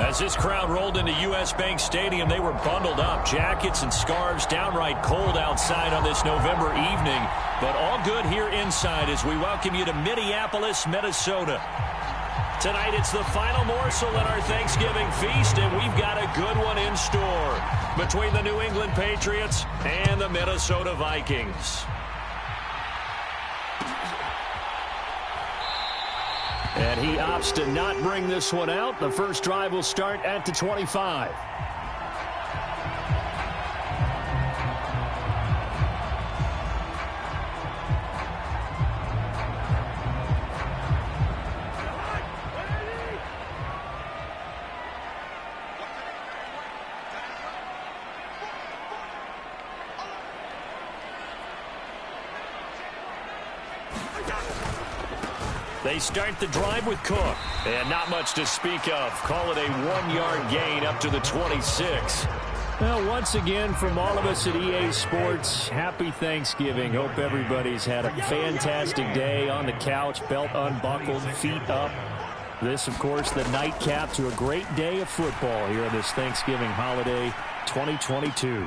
As this crowd rolled into U.S. Bank Stadium, they were bundled up, jackets and scarves, downright cold outside on this November evening. But all good here inside as we welcome you to Minneapolis, Minnesota. Tonight it's the final morsel in our Thanksgiving feast, and we've got a good one in store between the New England Patriots and the Minnesota Vikings. And he opts to not bring this one out. The first drive will start at the 25. They start the drive with Cook. And not much to speak of. Call it a 1-yard gain up to the 26. Well, once again, from all of us at EA Sports, happy Thanksgiving. Hope everybody's had a fantastic day on the couch, belt unbuckled, feet up. This, of course, the nightcap to a great day of football here on this Thanksgiving holiday 2022.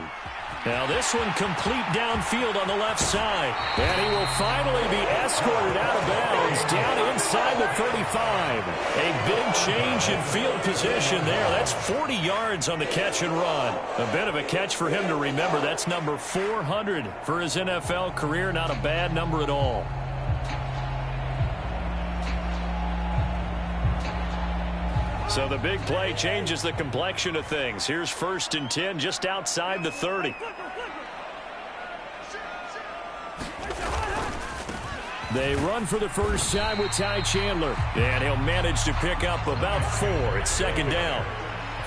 Now this one complete downfield on the left side. And he will finally be escorted out of bounds down inside the 35. A big change in field position there. That's 40 yards on the catch and run. A bit of a catch for him to remember. That's number 400 for his NFL career. Not a bad number at all. So the big play changes the complexion of things. Here's 1st and 10 just outside the 30. They run for the first time with Ty Chandler. And he'll manage to pick up about 4. It's 2nd down.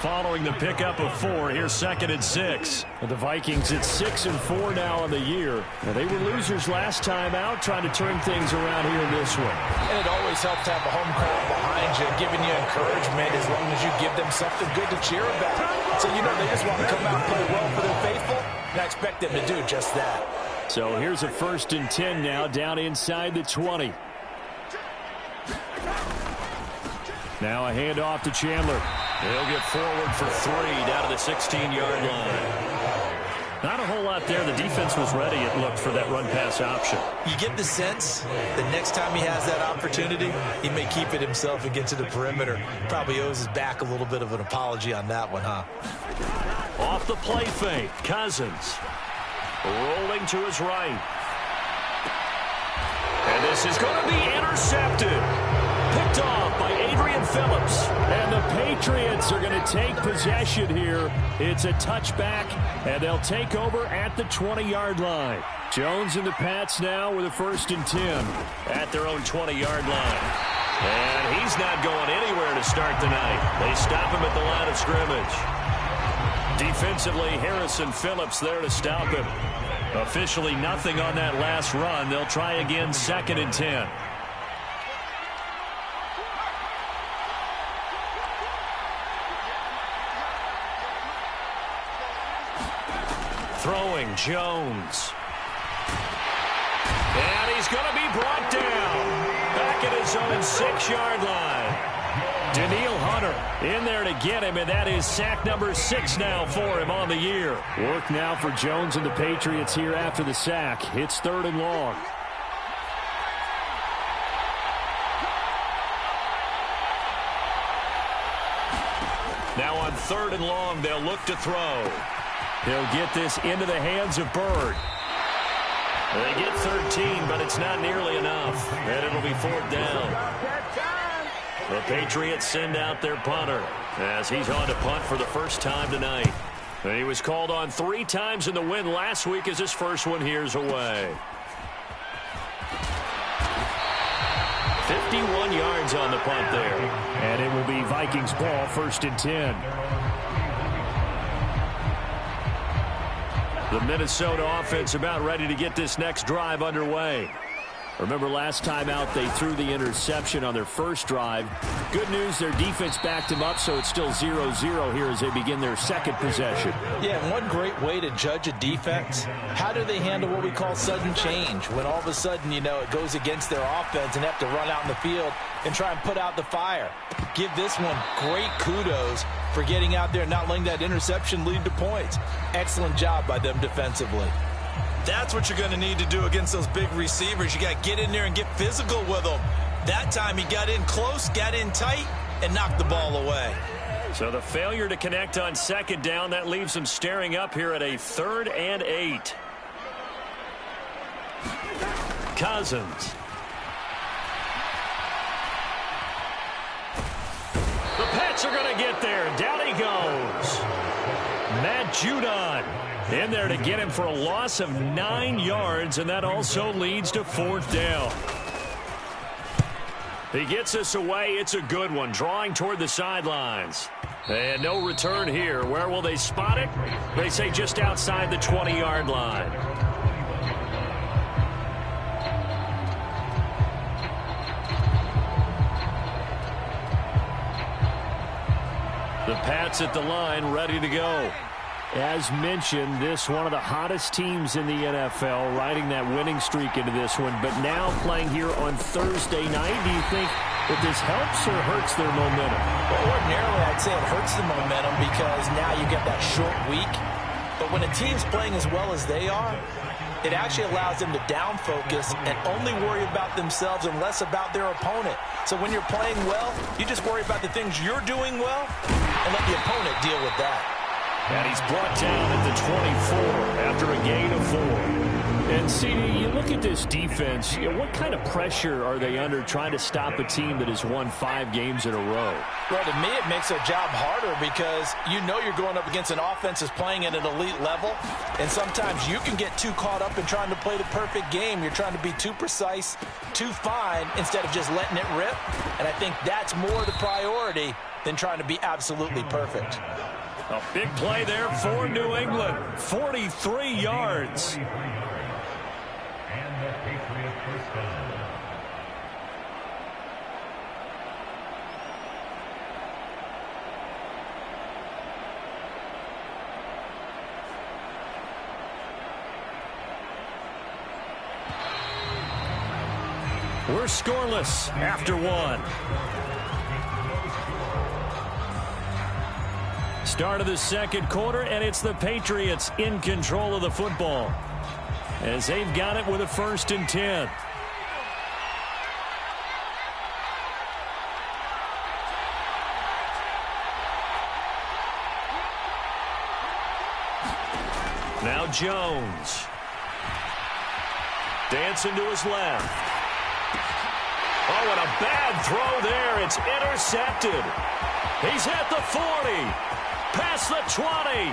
Following the pickup of 4, here's 2nd and 6. The Vikings at 6-4 now on the year. Now, they were losers last time out, trying to turn things around here in this one. And it always helps to have a home crowd behind you, giving you encouragement as long as you give them something good to cheer about. So, you know, they just want to come out and play well for their faithful, and I expect them to do just that. So here's a 1st and 10 now, down inside the 20. Now a handoff to Chandler. He'll get forward for 3 down to the 16-yard line. Not a whole lot there. The defense was ready, it looked, for that run-pass option. You get the sense that next time he has that opportunity, he may keep it himself and get to the perimeter. Probably owes his back a little bit of an apology on that one, huh? Off the play fake, Cousins. Rolling to his right. And this is going to be intercepted. Picked off by Adrian Phillips. And the Patriots are going to take possession here. It's a touchback, and they'll take over at the 20-yard line. Jones and the Pats now with a 1st and 10 at their own 20-yard line. And he's not going anywhere to start the night. They stop him at the line of scrimmage. Defensively, Harrison Phillips there to stop him. Officially nothing on that last run. They'll try again, 2nd and 10. Throwing, Jones. And he's going to be brought down. Back at his own 6-yard line. Daniil Hunter in there to get him, and that is sack number 6 now for him on the year. Work now for Jones and the Patriots here after the sack. It's 3rd and long. Now on 3rd and long, they'll look to throw. He'll get this into the hands of Bird. They get 13, but it's not nearly enough. And it'll be 4th down. The Patriots send out their punter as he's on to punt for the first time tonight. And he was called on 3 times in the win last week as his first one here's away. 51 yards on the punt there. And it will be Vikings ball, 1st and 10. The Minnesota offense about ready to get this next drive underway. Remember last time out they threw the interception on their first drive. Good news, their defense backed them up, so it's still 0-0 here as they begin their 2nd possession. Yeah, and one great way to judge a defense, how do they handle what we call sudden change? When all of a sudden, you know, it goes against their offense and have to run out in the field and try and put out the fire. Give this one great kudos for getting out there and not letting that interception lead to points. Excellent job by them defensively. That's what you're going to need to do against those big receivers. You got to get in there and get physical with them. That time he got in close, got in tight, and knocked the ball away. So the failure to connect on second down, that leaves them staring up here at a 3rd and 8. Cousins. The Pats are going to get there. Down he goes. Matt Judon in there to get him for a loss of 9 yards, and that also leads to 4th down. He gets us away. It's a good one, drawing toward the sidelines. And no return here. Where will they spot it? They say just outside the 20-yard line. The Pats at the line, ready to go. As mentioned, this one of the hottest teams in the NFL, riding that winning streak into this one, but now playing here on Thursday night. Do you think that this helps or hurts their momentum? Well, ordinarily, I'd say it hurts the momentum because now you get that short week. But when a team's playing as well as they are, it actually allows them to down focus and only worry about themselves and less about their opponent. So when you're playing well, you just worry about the things you're doing well and let the opponent deal with that. And he's brought down at the 24 after a gain of 4. And, CD, you look at this defense, what kind of pressure are they under trying to stop a team that has won 5 games in a row? Well, to me, it makes their job harder because you know you're going up against an offense that's playing at an elite level, and sometimes you can get too caught up in trying to play the perfect game. You're trying to be too precise, too fine, instead of just letting it rip. And I think that's more the priority than trying to be absolutely perfect. A big play there for New England. 43 yards. And the Patriot first down. We're scoreless after 1. Start of the second quarter, and it's the Patriots in control of the football as they've got it with a 1st and 10. Now Jones. Dancing to his left. Oh, and a bad throw there. It's intercepted. He's at the 40. Past the 20.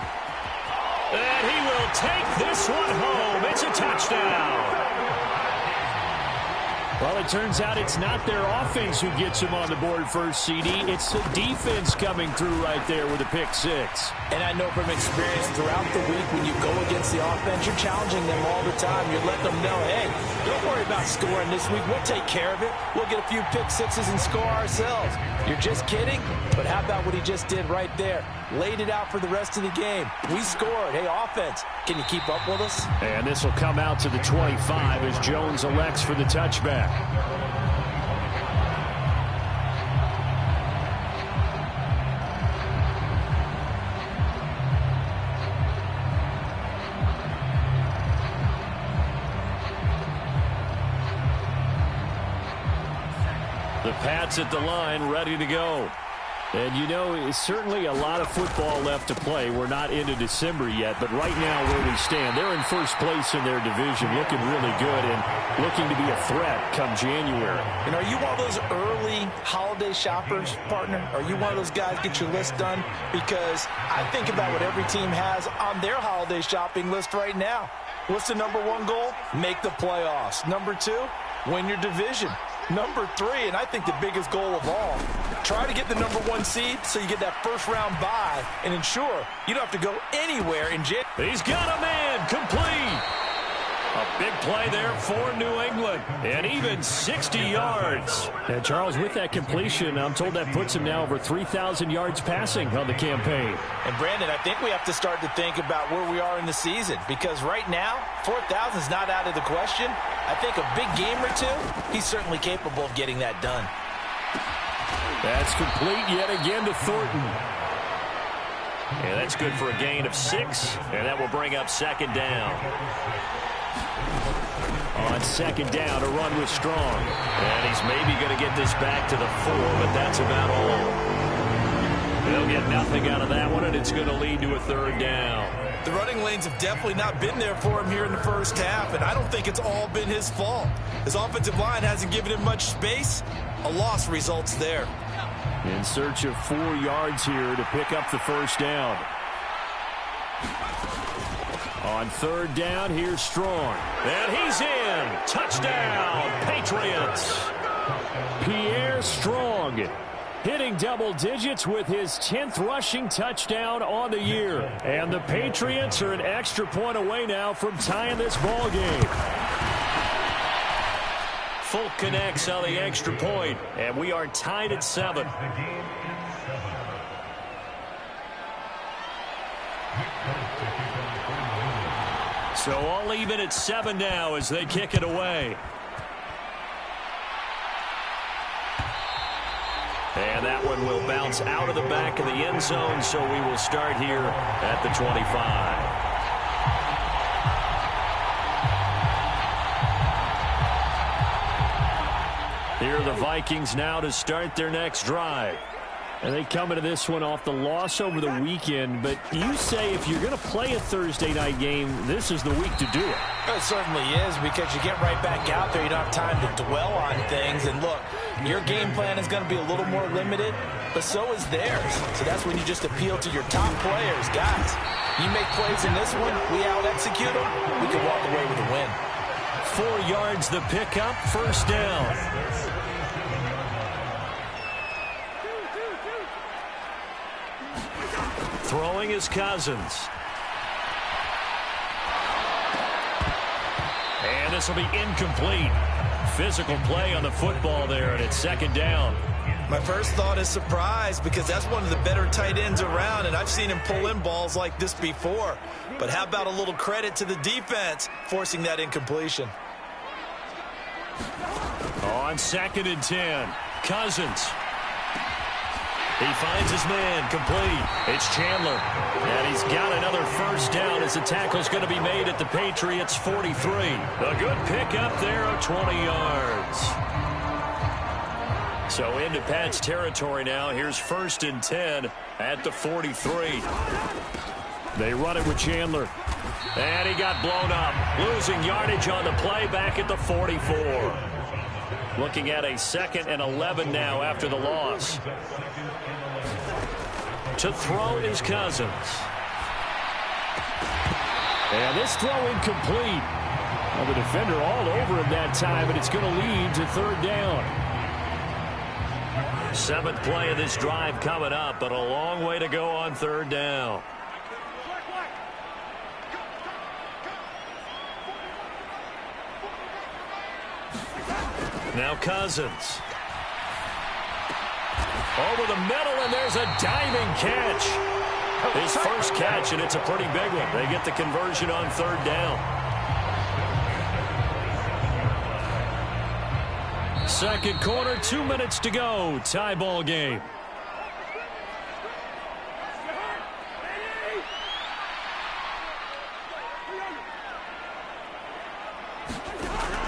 And he will take this one home. It's a touchdown. Well, it turns out it's not their offense who gets him on the board first, CD. It's the defense coming through right there with a pick 6. And I know from experience throughout the week when you go against the offense, you're challenging them all the time. You're letting them know, hey, don't worry about scoring this week. We'll take care of it. We'll get a few pick 6s and score ourselves. You're just kidding? But how about what he just did right there? Laid it out for the rest of the game. We scored. Hey, offense, can you keep up with us? And this will come out to the 25 as Jones elects for the touchback. The Pats at the line, ready to go. And, you know, it's certainly a lot of football left to play. We're not into December yet, but right now where we stand, they're in first place in their division, looking really good and looking to be a threat come January. And are you one of those early holiday shoppers, partner? Are you one of those guys get your list done? Because I think about what every team has on their holiday shopping list right now. What's the number 1 goal? Make the playoffs. Number 2, win your division. Number 3, and I think the biggest goal of all, try to get the number 1 seed so you get that first-round bye and ensure you don't have to go anywhere in January. He's got a man complete. A big play there for New England, and even 60 yards. And, Charles, with that completion, I'm told that puts him now over 3,000 yards passing on the campaign. And, Brandon, I think we have to start to think about where we are in the season because right now, 4,000 is not out of the question. I think a big game or two, he's certainly capable of getting that done. That's complete yet again to Thornton. And that's good for a gain of 6, and that will bring up second down. On second down, a run with Strong. And he's maybe going to get this back to the 4, but that's about all. They'll get nothing out of that one, and it's going to lead to a third down. The running lanes have definitely not been there for him here in the first half, and I don't think it's all been his fault. His offensive line hasn't given him much space. A loss results there. In search of 4 yards here to pick up the first down. On third down, here's Strong. And he's in. Touchdown, Patriots. Pierre Strong hitting double digits with his 10th rushing touchdown on the year. And the Patriots are an extra point away now from tying this ball game. Full connects on the extra point, and we are tied at 7. So all even at 7 now as they kick it away. And that one will bounce out of the back of the end zone, so we will start here at the 25. Here are the Vikings now to start their next drive. And they come into this one off the loss over the weekend. But you say if you're going to play a Thursday night game, this is the week to do it. It certainly is, because you get right back out there. You don't have time to dwell on things. And look, your game plan is going to be a little more limited, but so is theirs. So that's when you just appeal to your top players. Guys, you make plays in this one, we out-execute them, we can walk away with a win. 4 yards the pickup, first down. Throwing is Cousins. And this will be incomplete. Physical play on the football there, and it's second down. My first thought is surprise, because that's one of the better tight ends around, and I've seen him pull in balls like this before. But how about a little credit to the defense forcing that incompletion? On second and 10, Cousins. He finds his man, complete. It's Chandler. And he's got another first down as the tackle's going to be made at the Patriots' 43. A good pickup there of 20 yards. So into Pat's territory now. Here's first and 10 at the 43. They run it with Chandler. And he got blown up. Losing yardage on the play back at the 44. Looking at a 2nd and 11 now after the loss. To throw is Cousins. And this throw incomplete. Well, the defender all over him that time, and it's going to lead to third down. 7th play of this drive coming up, but a long way to go on third down. Now Cousins. Over the middle, and there's a diving catch. His first catch, and it's a pretty big one. They get the conversion on third down. Second quarter, 2 minutes to go. Tie ball game.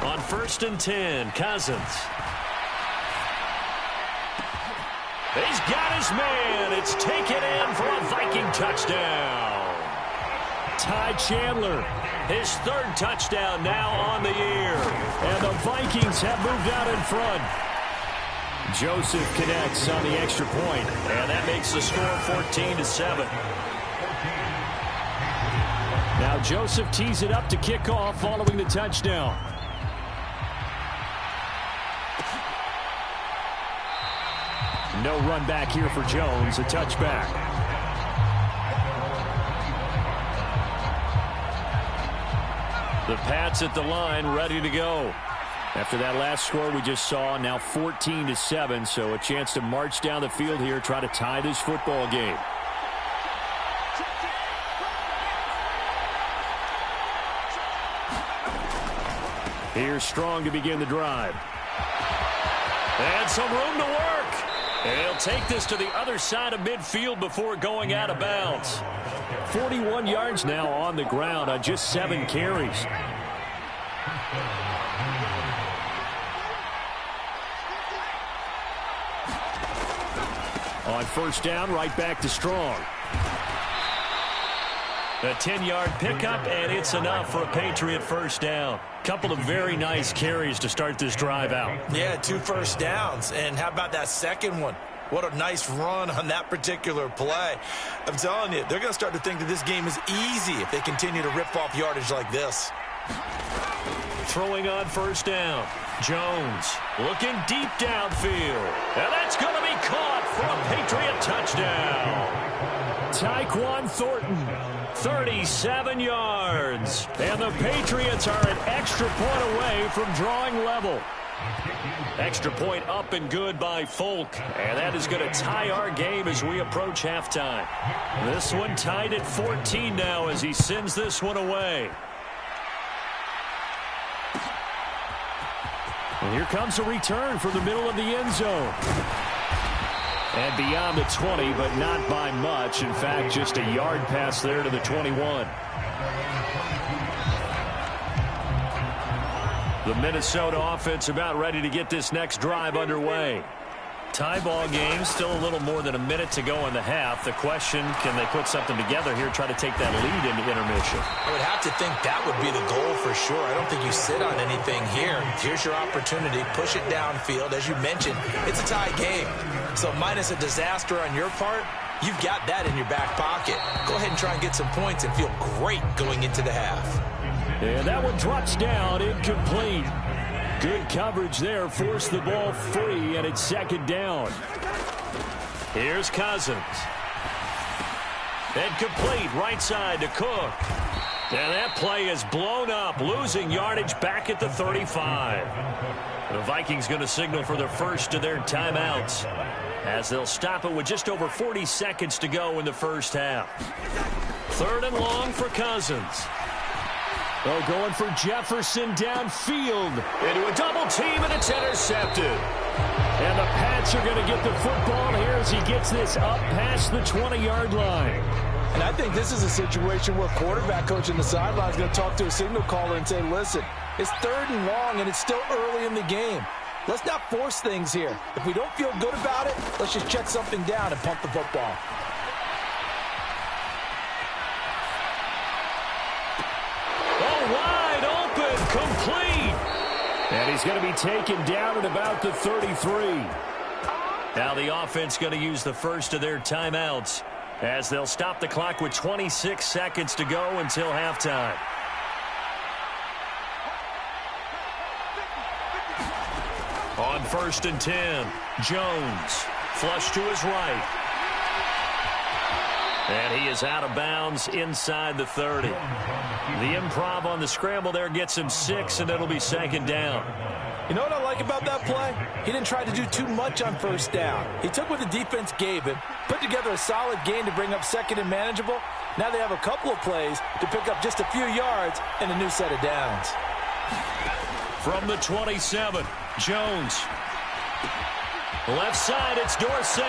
On first and 10, Cousins. He's got his man. It's taken in for a Viking touchdown. Ty Chandler, his 3rd touchdown now on the year. And the Vikings have moved out in front. Joseph connects on the extra point, and that makes the score 14-7. Now Joseph tees it up to kick off following the touchdown. No run back here for Jones, a touchback. The Pats at the line, ready to go. After that last score we just saw, now 14-7, so a chance to march down the field here, try to tie this football game. Here's Strong to begin the drive. And some room to work. And he'll take this to the other side of midfield before going out of bounds. 41 yards now on the ground on just 7 carries. On first down, right back to Strong. A 10-yard pickup, and it's enough for a Patriot first down. Couple of very nice carries to start this drive out. Yeah, 2 first downs. And how about that second one? What a nice run on that particular play. I'm telling you, they're going to start to think that this game is easy if they continue to rip off yardage like this. Throwing on first down. Jones looking deep downfield. And that's going to be caught for a Patriot touchdown. Tyquan Thornton, 37 yards. And the Patriots are an extra point away from drawing level. Extra point up and good by Folk. And that is going to tie our game as we approach halftime. This one tied at 14 now as he sends this one away. And here comes a return from the middle of the end zone. And beyond the 20, but not by much. In fact, just a yard pass there to the 21. The Minnesota offense about ready to get this next drive underway. Tie ball game, still a little more than a minute to go in the half. The question, can they put something together here, try to take that lead into intermission? I would have to think that would be the goal for sure. I don't think you sit on anything here. Here's your opportunity. Push it downfield. As you mentioned, it's a tie game. So minus a disaster on your part, you've got that in your back pocket. Go ahead and try and get some points and feel great going into the half. And that one drops down, incomplete. Good coverage there, forced the ball free, and it's second down. Here's Cousins. And complete, right side to Cook. And that play is blown up, losing yardage back at the 35. The Vikings going to signal for the first of their timeouts, as they'll stop it with just over 40 seconds to go in the first half. 3rd and long for Cousins. Oh, going for Jefferson downfield. Into a double team, and it's intercepted. And the Pats are going to get the football here as he gets this up past the 20-yard line. And I think this is a situation where quarterback coach in the sideline is going to talk to a signal caller and say, listen, it's 3rd and long, and it's still early in the game. Let's not force things here. If we don't feel good about it, let's just check something down and punt the football. Wide open, complete. And he's going to be taken down at about the 33. Now the offense going to use the first of their timeouts as they'll stop the clock with 26 seconds to go until halftime. On 1st and 10, Jones, flush to his right. And he is out of bounds inside the 30. The improv on the scramble there gets him 6, and it'll be second down. You know what I like about that play? He didn't try to do too much on first down. He took what the defense gave him, put together a solid gain to bring up 2nd and manageable. Now they have a couple of plays to pick up just a few yards and a new set of downs. From the 27, Jones. Left side, it's Dorsett.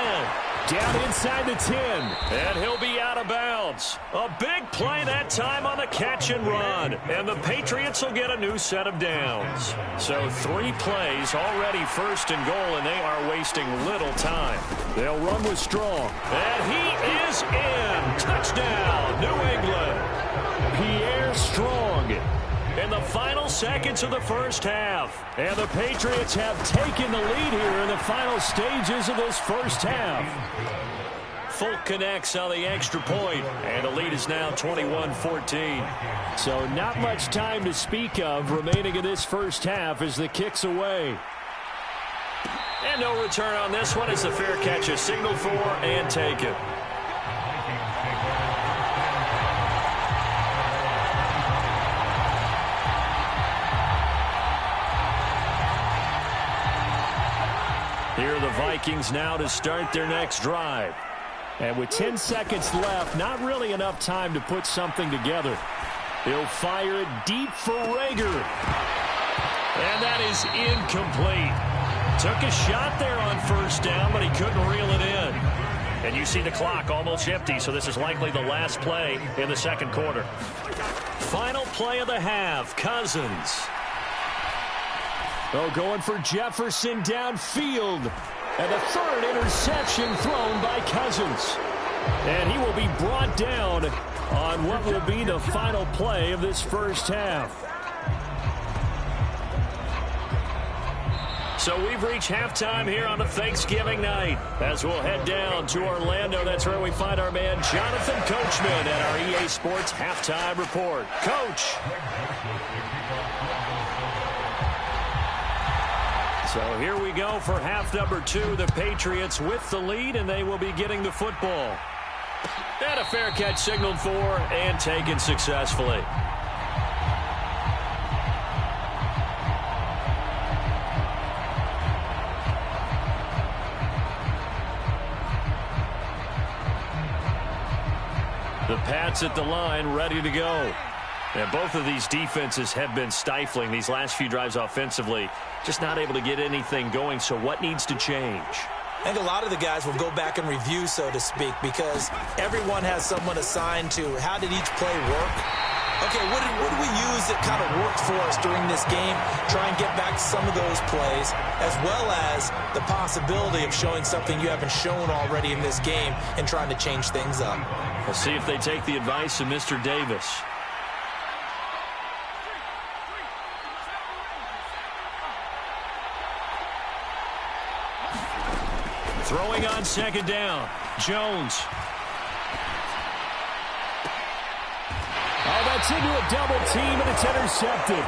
Down inside the 10. And he'll be out of bounds. A big play that time on the catch and run. And the Patriots will get a new set of downs. So 3 plays, already 1st and goal, and they are wasting little time. They'll run with Strong. And he is in. Touchdown, New England. Pierre Strong. In the final seconds of the first half. And the Patriots have taken the lead here in the final stages of this first half. Folk connects on the extra point, and the lead is now 21-14. So not much time to speak of remaining in this first half as the kick's away. And no return on this one as the fair catch is signaled for and taken. Here are the Vikings now to start their next drive. And with 10 seconds left, not really enough time to put something together. He'll fire it deep for Rager. And that is incomplete. Took a shot there on first down, but he couldn't reel it in. And you see the clock almost empty, so this is likely the last play in the second quarter. Final play of the half, Cousins. Oh, going for Jefferson downfield. And the third interception thrown by Cousins. And he will be brought down on what will be the final play of this first half. So we've reached halftime here on a Thanksgiving night. As we'll head down to Orlando, that's where we find our man Jonathan Coachman at our EA Sports Halftime Report. Coach. So here we go for half number 2. The Patriots with the lead, and they will be getting the football. And a fair catch signaled for and taken successfully. The Pats at the line, ready to go. And both of these defenses have been stifling these last few drives offensively. Just not able to get anything going, so what needs to change? I think a lot of the guys will go back and review, so to speak, because everyone has someone assigned to how did each play work. Okay, what did we use that kind of worked for us during this game? Try and get back some of those plays, as well as the possibility of showing something you haven't shown already in this game and trying to change things up. We'll see if they take the advice of Mr. Davis. Throwing on second down, Jones. Oh, that's into a double team, and it's intercepted.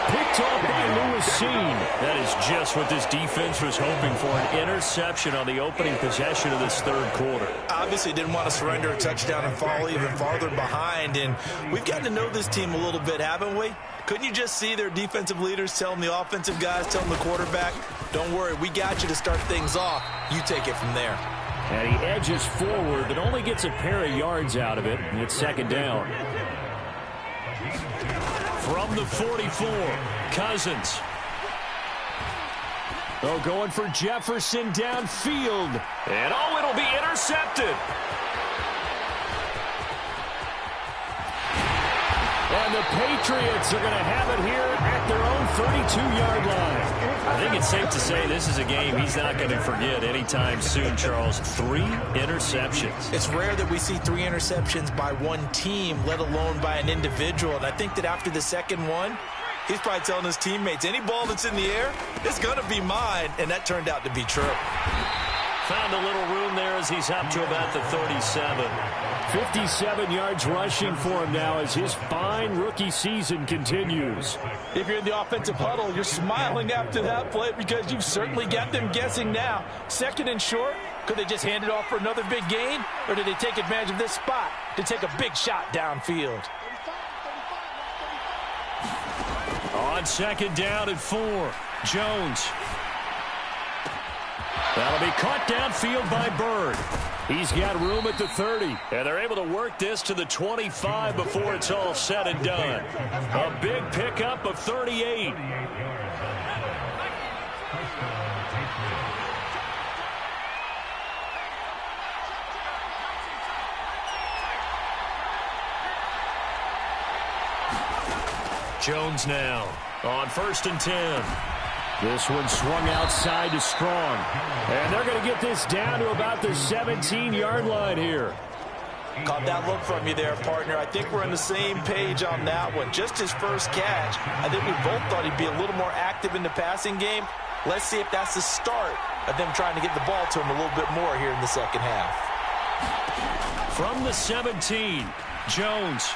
Picked off by Lewis-Seen. That is just what this defense was hoping for, an interception on the opening possession of this third quarter. Obviously didn't want to surrender a touchdown and fall even farther behind, and we've gotten to know this team a little bit, haven't we? Couldn't you just see their defensive leaders telling the offensive guys, telling the quarterback, don't worry, we got you to start things off. You take it from there. And he edges forward, but only gets a pair of yards out of it, and it's second down. From the 44, Cousins. Oh, going for Jefferson downfield. And oh, it'll be intercepted. And the Patriots are going to have it here at their own 32-yard line. I think it's safe to say this is a game he's not going to forget anytime soon, Charles. 3 interceptions. It's rare that we see 3 interceptions by one team, let alone by an individual. And I think that after the second one, he's probably telling his teammates, any ball that's in the air, it's going to be mine. And that turned out to be true. Found a little room there as he's up to about the 37. 57 yards rushing for him now as his fine rookie season continues. If you're in the offensive huddle, you're smiling after that play because you've certainly got them guessing now. Second and short, could they just hand it off for another big gain? Or did they take advantage of this spot to take a big shot downfield? On second down at 4, Jones. That'll be caught downfield by Bird. He's got room at the 30. And they're able to work this to the 25 before it's all said and done. A big pickup of 38. Jones now on 1st and 10. This one swung outside to Strong. And they're going to get this down to about the 17-yard line here. Caught that look from you there, partner. I think we're on the same page on that one. Just his first catch. I think we both thought he'd be a little more active in the passing game. Let's see if that's the start of them trying to get the ball to him a little bit more here in the second half. From the 17, Jones.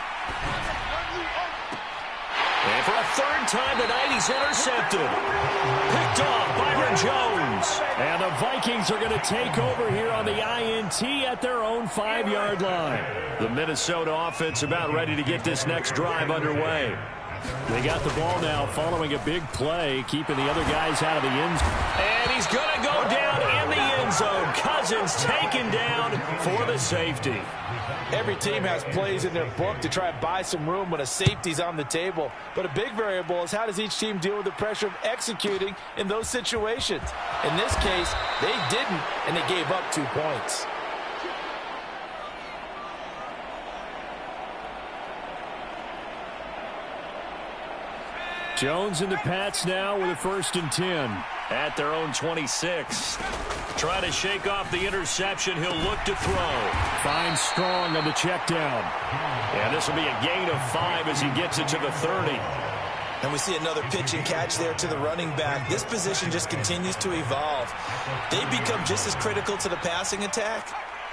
And for a third time tonight, he's intercepted. Picked off Byron Jones. And the Vikings are going to take over here on the INT at their own 5-yard line. The Minnesota offense about ready to get this next drive underway. They got the ball now following a big play, keeping the other guys out of the end zone. And he's going to go down in the end zone. Cousins Jones taken down for the safety. Every team has plays in their book to try and buy some room when a safety's on the table. But a big variable is how does each team deal with the pressure of executing in those situations. In this case, they didn't, and they gave up 2 points. Jones and the Pats now with a 1st and 10 at their own 26. Try to shake off the interception. He'll look to throw. Finds Strong on the check down. And this will be a gain of 5 as he gets it to the 30. And we see another pitch and catch there to the running back. This position just continues to evolve. They become just as critical to the passing attack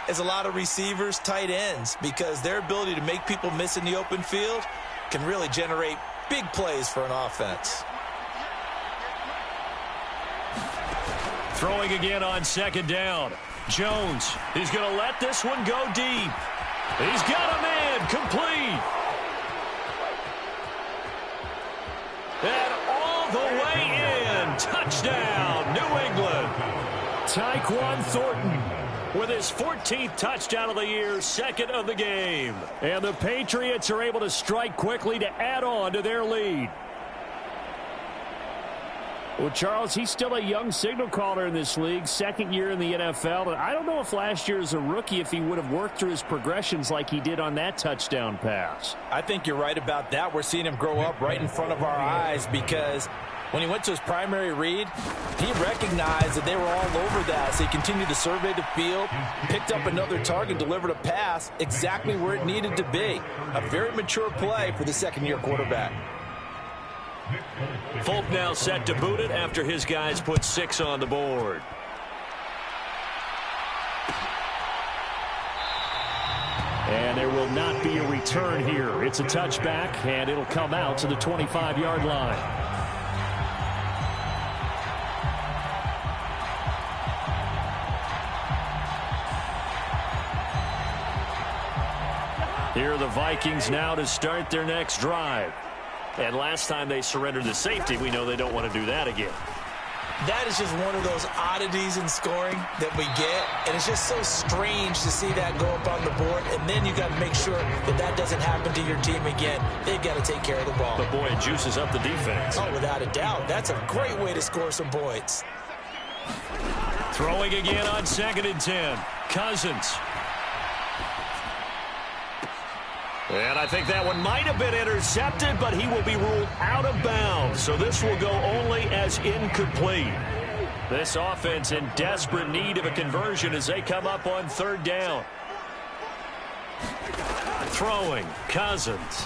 as a lot of receivers, tight ends, because their ability to make people miss in the open field can really generate big plays for an offense. Throwing again on 2nd down. Jones, he's going to let this one go deep. He's got a man complete. And all the way in. Touchdown, New England. Tyquan Thornton with his 14th touchdown of the year, 2nd of the game. And the Patriots are able to strike quickly to add on to their lead. Well, Charles, he's still a young signal caller in this league, 2nd year in the NFL. And I don't know if last year as a rookie, if he would have worked through his progressions like he did on that touchdown pass. I think you're right about that. We're seeing him grow up right in front of our eyes because when he went to his primary read, he recognized that they were all over that. So he continued to survey the field, picked up another target, delivered a pass exactly where it needed to be. A very mature play for the 2nd-year quarterback. Folk now set to boot it after his guys put 6 on the board. And there will not be a return here. It's a touchback, and it'll come out to the 25-yard line. Here are the Vikings now to start their next drive. And last time they surrendered the safety, we know they don't want to do that again. That is just one of those oddities in scoring that we get, and it's just so strange to see that go up on the board, and then you got to make sure that that doesn't happen to your team again. They've got to take care of the ball. But boy, it juices up the defense. Oh, without a doubt. That's a great way to score some points. Throwing again on 2nd and 10. Cousins. And I think that one might have been intercepted, but he will be ruled out of bounds. So this will go only as incomplete. This offense in desperate need of a conversion as they come up on 3rd down. Throwing, Cousins.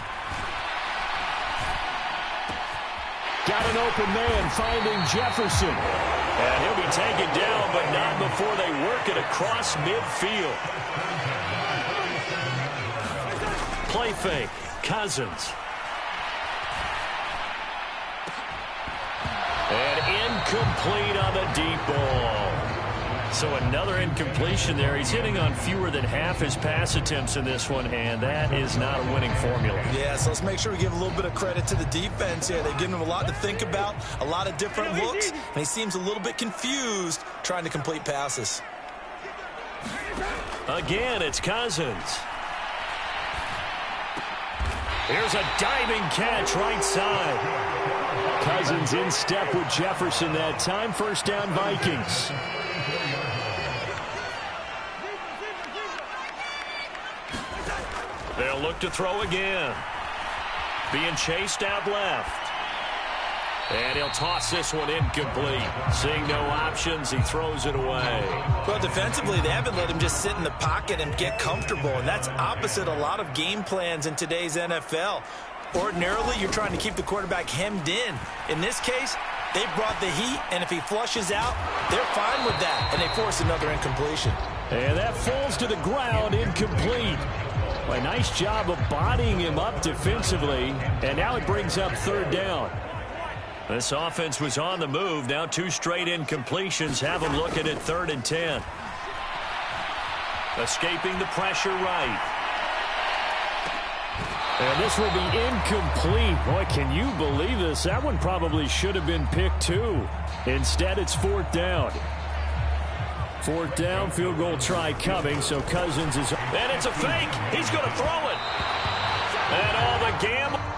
Got an open man finding Jefferson. And he'll be taken down, but not before they work it across midfield. Play fake, Cousins. And incomplete on the deep ball. So another incompletion there. He's hitting on fewer than half his pass attempts in this one, and that is not a winning formula. Yeah, so let's make sure we give a little bit of credit to the defense here. They've given him a lot to think about, a lot of different looks, and he seems a little bit confused trying to complete passes. Again, it's Cousins. Here's a diving catch right side. Cousins in step with Jefferson that time. 1st down, Vikings. They'll look to throw again. Being chased out left. And he'll toss this one incomplete. Seeing no options, he throws it away. Well, defensively, they haven't let him just sit in the pocket and get comfortable, and that's opposite a lot of game plans in today's NFL. Ordinarily, you're trying to keep the quarterback hemmed in. In this case, they brought the heat, and if he flushes out, they're fine with that, and they force another incompletion. And that falls to the ground, incomplete. Well, a nice job of bodying him up defensively, and now it brings up 3rd down. This offense was on the move. Now 2 straight incompletions have them looking at 3rd and 10. Escaping the pressure right. And this will be incomplete. Boy, can you believe this? That one probably should have been picked too. Instead, it's 4th down. Fourth down, field goal try coming, so Cousins is... And it's a fake. He's going to throw it. And all the gamble.